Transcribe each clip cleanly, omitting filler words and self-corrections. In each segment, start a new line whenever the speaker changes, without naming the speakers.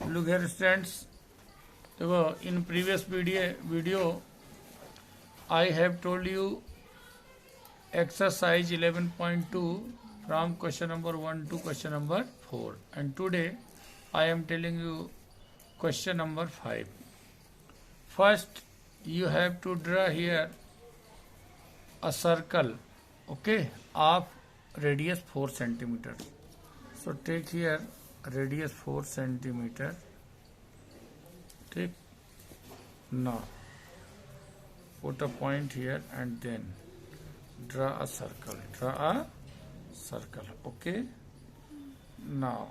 Look here students, in previous video I have told you exercise 11.2 from question number 1 to question number 4, and today I am telling you question number 5. First you have to draw here a circle, okay, of radius 4 centimeter. So take here radius 4 centimeter. Take, now put a point here and then draw a circle. Okay, now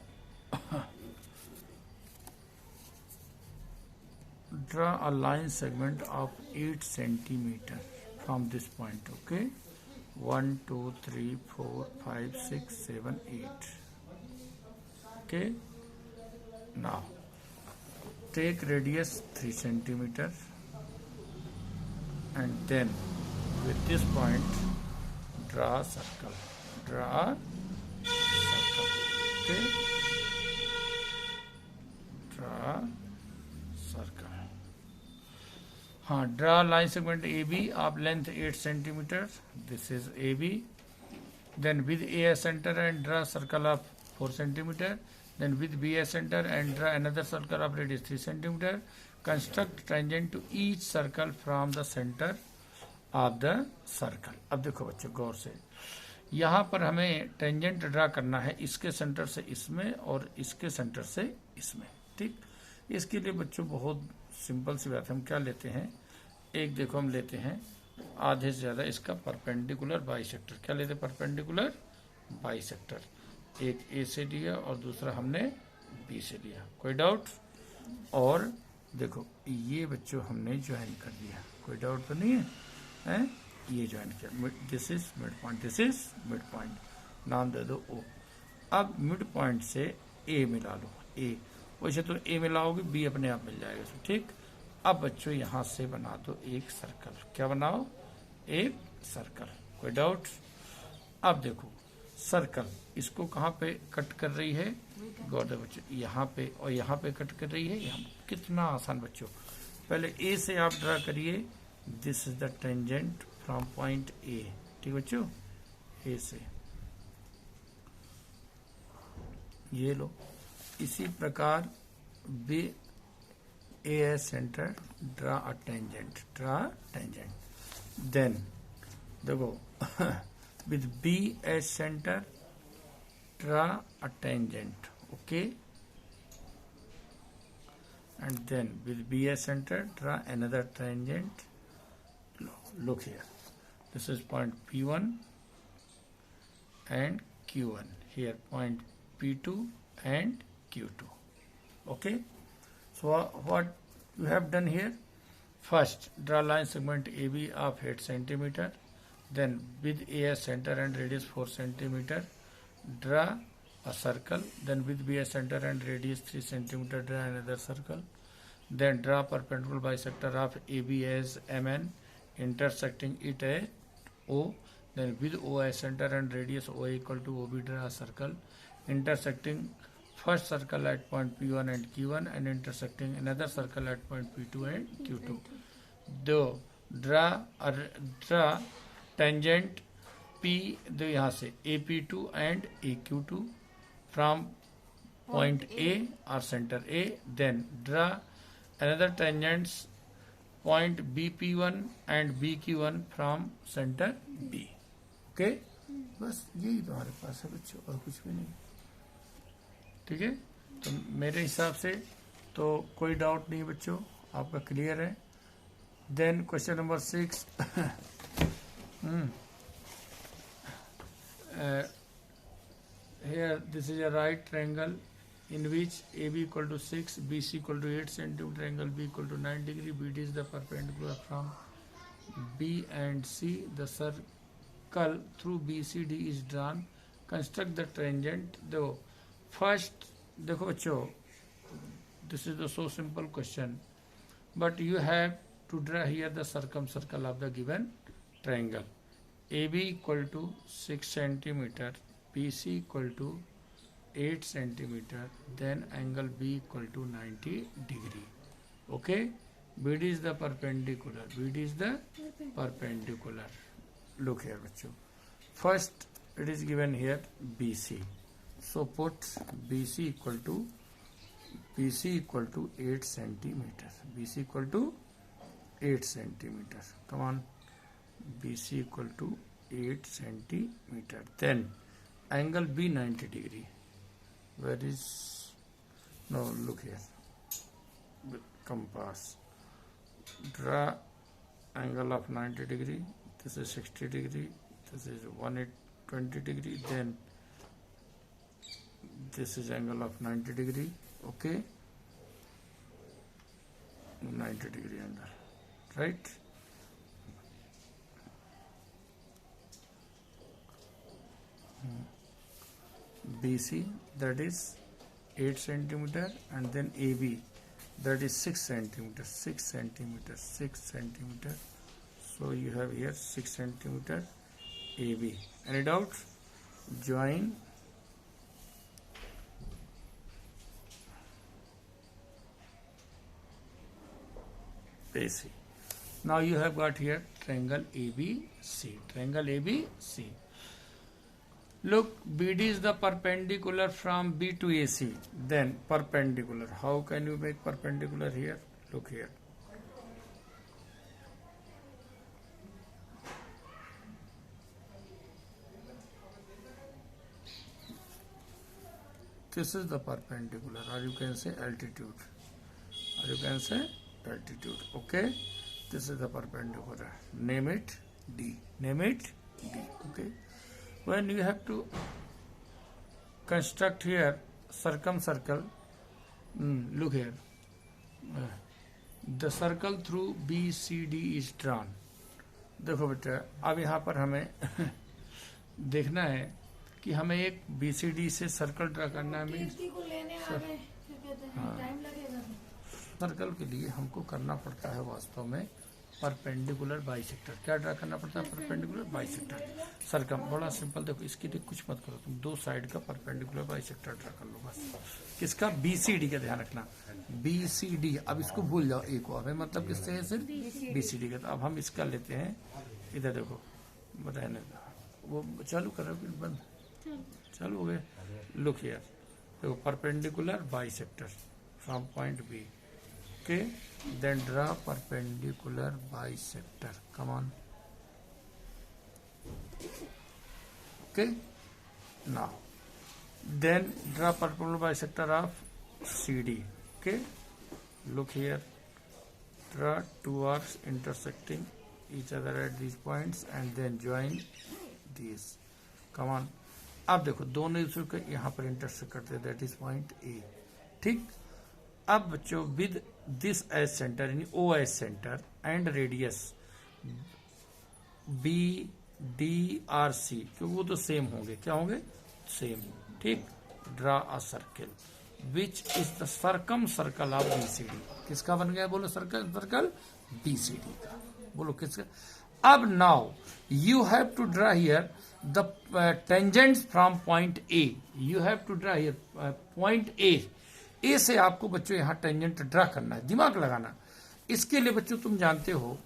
draw a line segment of 8 centimeter from this point. Okay, 1 2 3 4 5 6 7 8. Okay, now take radius 3 centimeter and then with this point draw a circle. Okay, draw circle. Draw line segment AB of length 8 centimeter. This is AB. Then with A center and draw circle of 4 centimeter. Then with B center and draw another circle of radius 3 centimeter. Construct tangent to each circle from the center of the circle. अब देखो बच्चों गौर से, यहाँ पर हमें tangent draw करना है इसके सेंटर से इसमें और इसके सेंटर से इसमें. ठीक, इसके लिए बच्चों बहुत सिंपल सी बात है. हम क्या लेते हैं, एक देखो हम लेते हैं आधे से ज़्यादा इसका परपेंडिकुलर बाइसेक्टर. क्या लेते हैं, परपेंडिकुलर बाइसेक्टर. एक ए से लिया और दूसरा हमने बी से लिया. कोई डाउट? और देखो ये बच्चों हमने ज्वाइन कर दिया. कोई डाउट तो नहीं है? ये ज्वाइन किया. This is mid point, this is mid point. नाम दे दो ओ. अब मिड पॉइंट से ए मिला लो. ए वैसे तो ए मिलाओगे बी अपने आप मिल जाएगा. ठीक, अब बच्चों यहाँ से बना दो एक सर्कल. क्या बनाओ, एक सर्कल. कोई डाउट? अब देखो सर्कल इसको कहाँ पे कट कर रही है, गौर दे बच्चों, यहाँ पे और यहाँ पे कट कर रही है. यहाँ कितना आसान बच्चों. पहले ए से आप ड्रा करिए. This is the tangent from point A. ठीक बच्चों, ए से ये लो. इसी प्रकार B A centre draw a tangent. Then देखो with B as center draw a tangent. Okay, and then with B as center draw another tangent. Look here, this is point P1 and Q1. Here point P2 and Q2. Okay, so what you have done here, first draw line segment AB of 8 centimeter. Then with A center and radius 4 centimeter draw a circle. Then with B center and radius 3 centimeter draw another circle. Then draw perpendicular bisector of AB as MN intersecting it at O. Then with O center and radius OA equal to OB draw a circle intersecting first circle at point P1 and Q1 and intersecting another circle at point P2 and Q2. Though draw tangent P दो यहाँ से AP2 and AQ2 from point A और centre A. Then draw another tangents point BP1 and BQ1 from centre B. Okay, बस यही तुम्हारे पास है बच्चों, और कुछ भी नहीं. ठीक है, तो मेरे हिसाब से तो कोई डाउट नहीं बच्चों, आपका क्लियर है. Then question number 6. Here this is a right triangle in which AB equal to 6, BC equal to 8 centimeter, angle B equal to 9 degree. BD is the perpendicular from B and C. The circle through BCD is drawn. Construct the tangent. Though first देखो बच्चों, this is the so simple question, but you have to draw here the circumcircle of the given triangle. AB equal to 6 centimeter, BC equal to 8 centimeter, then angle B equal to 90 degree. Okay, BD is the perpendicular. BD is the perpendicular. Look here बच्चों, first it is given here BC, so put BC equal to 8 centimeter. BC equal to 8 centimeter. Come on, BC equal to 8 centimeter. Then angle B 90 degree. Where is, no, look here with compass. Draw angle of 90 degree. This is 60 degree. This is 120 degree. Then this is angle of 90 degree. Okay, 90 degree angle, right? BC, that is 8 centimeter, and then AB, that is 6 centimeter. 6 centimeter, 6 centimeter. So you have here 6 centimeter AB. Any doubt? Join AC. Now you have got here triangle ABC. Triangle ABC. Look, BD is the perpendicular from B to AC. Then perpendicular. How can you make perpendicular here? Look here. This is the perpendicular, or you can say altitude. Okay, this is the perpendicular. Name it D. Okay. When you have to construct here circumcircle, look here, the circle through BCD is drawn. देखो बेटा, अब यहाँ पर हमें देखना है कि हमें एक BCD से सर्कल ड्रा करना है। सर्कल के लिए हमको करना पड़ता है वास्तव में परपेंडिकुलर बाइसेक्टर। क्या ड्रा करना पड़ता है? Perpendicular bisector. सर्कम बड़ा सिंपल, देखो इसके लिए कुछ मत करो, तुम दो साइड का परपेंडिकुलर बाइसेक्टर ड्रा कर लो बस। किसका? BCD का ध्यान रखना, BCD। अब इसको भूल जाओ, ए को, हमें मतलब किससे है? सिर्फ BCD का। तो अब हम इसका लेते हैं, इधर देखो, बताने वो चालू कर रहे, बंद चालू हो गए। लुक हियर, देखो perpendicular bisector from point B। Okay, then draw perpendicular bisector. Come on. Okay, now then draw perpendicular bisector of CD. Okay, look here, draw two arcs intersecting each other at these points and then join these. Come on, अब देखो दोनों दूसरे को यहाँ पर intersect करते हैं, that is point A. ठीक, अब बच्चों विद दिस एज सेंटर यानी O as centre and radius BDRC, क्योंकि वो तो सेम होंगे। क्या होंगे? सेम। ठीक, draw a circle which is the circum circle of BCD। किसका बन गया? बोलो सर्कल, सर्कल BCD का। बोलो किसका? अब now you have to draw here the tangents from point A। You have to draw here point A से आपको बच्चों यहाँ टेंजेंट ड्रा करना है, दिमाग लगाना। इसके लिए बच्चों तुम जानते हो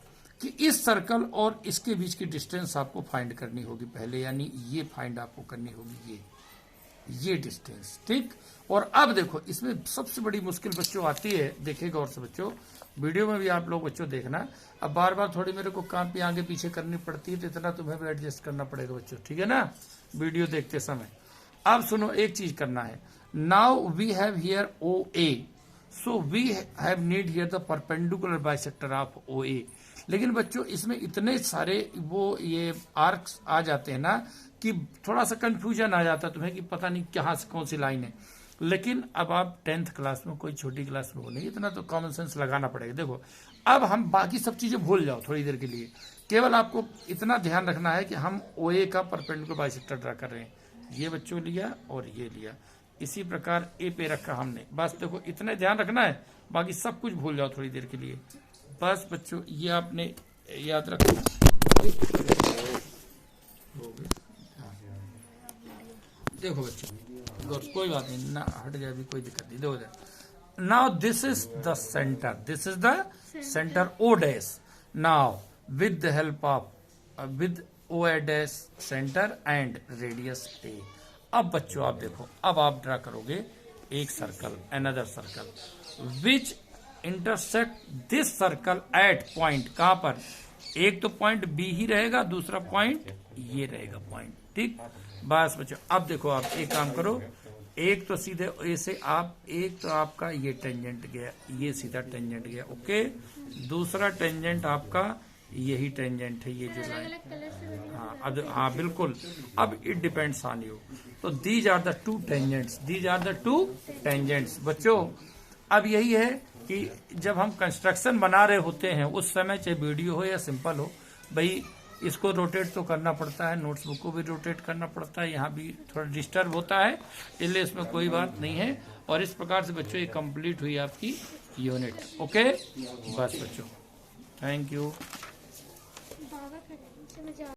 कि इस सर्कल और इसके बीच की डिस्टेंस आपको फाइंड करनी होगी पहले, यानी ये फाइंड आपको करनी होगी, ये डिस्टेंस। ठीक, और अब देखो इसमें सबसे बड़ी मुश्किल बच्चों आती है, देखिएगा और से बच्चों, वीडियो में भी आप लोग बच्चों देखना। अब बार बार थोड़ी मेरे को काम पे आगे पीछे करनी पड़ती है, तो इतना तुम्हें भी एडजस्ट करना पड़ेगा बच्चों, ठीक है ना, वीडियो देखते समय। अब सुनो, एक चीज करना है। Now we have here OA, so we have need here the perpendicular bisector of OA। लेकिन बच्चों इसमें इतने सारे वो ये आर्क्स आ जाते हैं ना कि थोड़ा सा कंफ्यूजन आ जाता है तुम्हें कि पता नहीं कहाँ से कौन सी लाइन है। लेकिन अब आप 10th क्लास में, कोई छोटी क्लास में हो नहीं, इतना तो कॉमन सेंस लगाना पड़ेगा। देखो अब हम बाकी सब चीजें भूल जाओ थोड़ी देर के लिए, केवल आपको इतना ध्यान रखना है कि हम OA का परपेंडिकुलर बाइसेक्टर ड्रा कर रहे हैं। ये बच्चों लिया और ये लिया, इसी प्रकार A पे रखा हमने, बस देखो इतना ध्यान रखना है, बाकी सब कुछ भूल जाओ थोड़ी देर के लिए। बस बच्चों ये आपने याद रखना। देखो बच्चों कोई बात नहीं ना, हट जाए भी कोई दिक्कत नहीं, दो now this is the centre, this is the centre O dash. Now with the help of with O dash centre and radius A. अब बच्चों आप देखो, अब आप ड्रा करोगे एक circle, another circle which intersect this circle at point, कहां पर, एक तो पॉइंट बी ही रहेगा, दूसरा पॉइंट ये रहेगा पॉइंट, ठीक। बस बच्चों अब देखो, आप एक काम करो, एक तो सीधे ए से आप, एक तो आपका ये टेंजेंट गया, ये सीधा टेंजेंट गया, ओके। दूसरा टेंजेंट आपका यही टेंजेंट है, ये जो लाइन, हाँ अब हाँ बिल्कुल। अब इट डिपेंड्स ऑन यू। तो these are the two tangents, these are the two tangents. बच्चों अब यही है कि जब हम कंस्ट्रक्शन बना रहे होते हैं उस समय, चाहे वीडियो हो या सिंपल हो, भाई इसको रोटेट तो करना पड़ता है, नोट्स बुक को भी रोटेट करना पड़ता है, यहाँ भी थोड़ा डिस्टर्ब होता है, इसलिए इसमें कोई बात नहीं है। और इस प्रकार से बच्चों ये कंप्लीट हुई आपकी यूनिट, ओके। बस बच्चों, थैंक यू।